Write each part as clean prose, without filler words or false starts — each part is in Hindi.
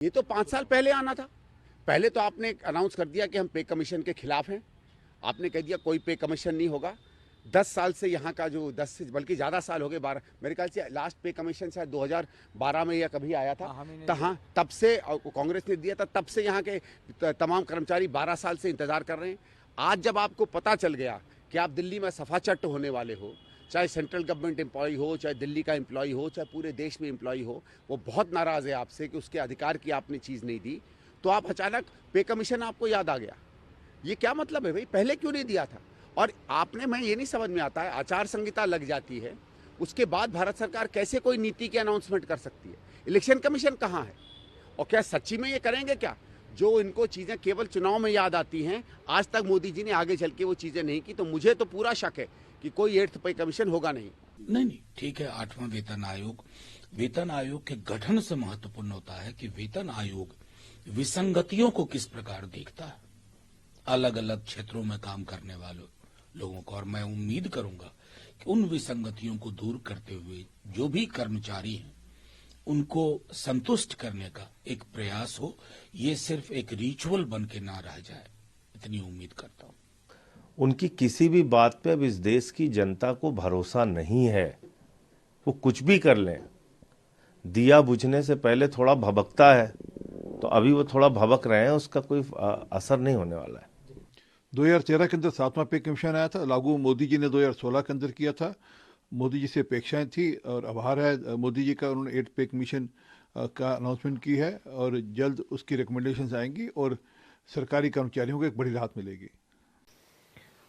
ये तो 5 साल पहले आना था। पहले तो आपने अनाउंस कर दिया कि हम पे कमीशन के खिलाफ हैं। आपने कह दिया कोई पे कमीशन नहीं होगा। 10 साल से यहाँ का जो 10 से बल्कि ज़्यादा साल हो गए, 12 मेरे ख्याल से लास्ट पे कमीशन शायद 2012 में या कभी आया था। हाँ, तब से कांग्रेस ने दिया था, तब से यहाँ के तमाम कर्मचारी 12 साल से इंतजार कर रहे हैं। आज जब आपको पता चल गया कि आप दिल्ली में सफाचट होने वाले हो, चाहे सेंट्रल गवर्नमेंट एम्प्लॉय हो, चाहे दिल्ली का एम्प्लॉय हो, चाहे पूरे देश में एम्प्लॉय हो, वो बहुत नाराज़ है आपसे कि उसके अधिकार की आपने चीज़ नहीं दी, तो आप अचानक पे कमीशन आपको याद आ गया। ये क्या मतलब है भाई? पहले क्यों नहीं दिया था? और आपने, मैं ये नहीं समझ में आता है, आचार संहिता लग जाती है, उसके बाद भारत सरकार कैसे कोई नीति की अनाउंसमेंट कर सकती है? इलेक्शन कमीशन कहाँ है? और क्या सच्ची में ये करेंगे क्या? जो इनको चीज़ें केवल चुनाव में याद आती हैं, आज तक मोदी जी ने आगे चल के वो चीज़ें नहीं की, तो मुझे तो पूरा शक है कि कोई 8th पे कमीशन होगा नहीं। नहीं, ठीक है। 8वां वेतन आयोग के गठन से महत्वपूर्ण होता है कि वेतन आयोग विसंगतियों को किस प्रकार देखता है, अलग अलग क्षेत्रों में काम करने वाले लोगों को। और मैं उम्मीद करूंगा कि उन विसंगतियों को दूर करते हुए जो भी कर्मचारी हैं उनको संतुष्ट करने का एक प्रयास हो, ये सिर्फ एक रिचुअल बन के ना रह जाए, इतनी उम्मीद करता हूं। उनकी किसी भी बात पे अब इस देश की जनता को भरोसा नहीं है। वो कुछ भी कर लें। दिया बुझने से पहले थोड़ा भभकता है, तो अभी वो थोड़ा भभक रहे हैं, उसका कोई असर नहीं होने वाला है। 2013 के अंदर 7वां पे कमीशन आया था, लागू मोदी जी ने 2016 के अंदर किया था। मोदी जी से अपेक्षाएं थी और आभार है मोदी जी का, उन्होंने 8 पे कमीशन का अनाउंसमेंट की है और जल्द उसकी रिकमेंडेशंस आएंगी और सरकारी कर्मचारियों को एक बड़ी राहत मिलेगी।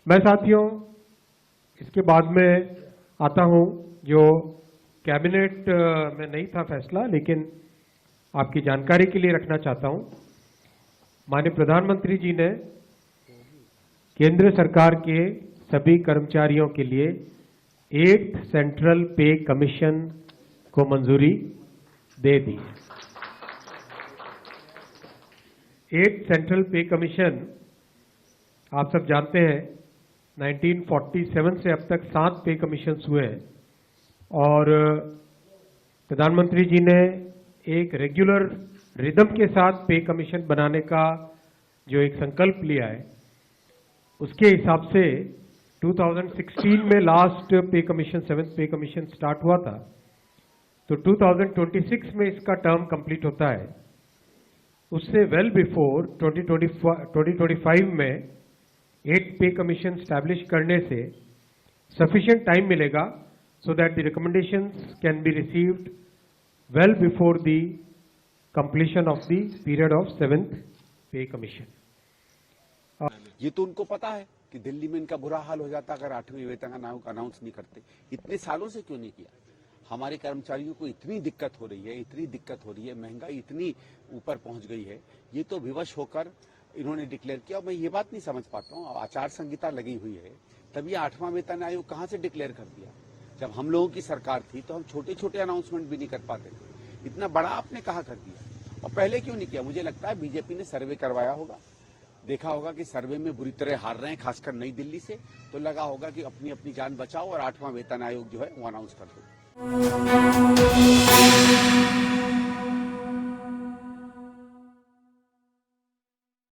मैं साथियों इसके बाद में आता हूं, जो कैबिनेट में नहीं था फैसला, लेकिन आपकी जानकारी के लिए रखना चाहता हूं। माननीय प्रधानमंत्री जी ने केंद्र सरकार के सभी कर्मचारियों के लिए 8th सेंट्रल पे कमीशन को मंजूरी दे दी। 8th सेंट्रल पे कमीशन आप सब जानते हैं 1947 से अब तक 7 पे कमीशन हुए हैं और प्रधानमंत्री जी ने एक रेगुलर रिदम के साथ पे कमीशन बनाने का जो एक संकल्प लिया है, उसके हिसाब से 2016 में लास्ट पे कमीशन 7th पे कमीशन स्टार्ट हुआ था, तो 2026 में इसका टर्म कंप्लीट होता है। उससे वेल बिफोर 2025 में 8th पे कमीशन स्टैब्लिश करने से सफिशिएंट टाइम मिलेगा so that the recommendations can be received well before the completion of the period of 7th पे कमीशन। ये तो उनको पता है कि दिल्ली में इनका बुरा हाल हो जाता अगर 8वें वेतन आयोग अनाउंस नहीं करते। इतने सालों से क्यों नहीं किया? हमारे कर्मचारियों को इतनी दिक्कत हो रही है, महंगाई इतनी ऊपर पहुंच गई है, ये तो विवश होकर इन्होंने डिक्लेयर किया। मैं ये बात नहीं समझ पाता हूँ, आचार संहिता लगी हुई है, तब ये 8वां वेतन आयोग कहाँ से डिक्लेयर कर दिया? जब हम लोगों की सरकार थी तो हम छोटे छोटे अनाउंसमेंट भी नहीं कर पाते थे, इतना बड़ा आपने कहा कर दिया। और पहले क्यों नहीं किया? मुझे लगता है बीजेपी ने सर्वे करवाया होगा, देखा होगा कि सर्वे में बुरी तरह हार रहे हैं, खासकर नई दिल्ली से, तो लगा होगा कि अपनी अपनी जान बचाओ और 8वां वेतन आयोग जो है वो अनाउंस कर दो।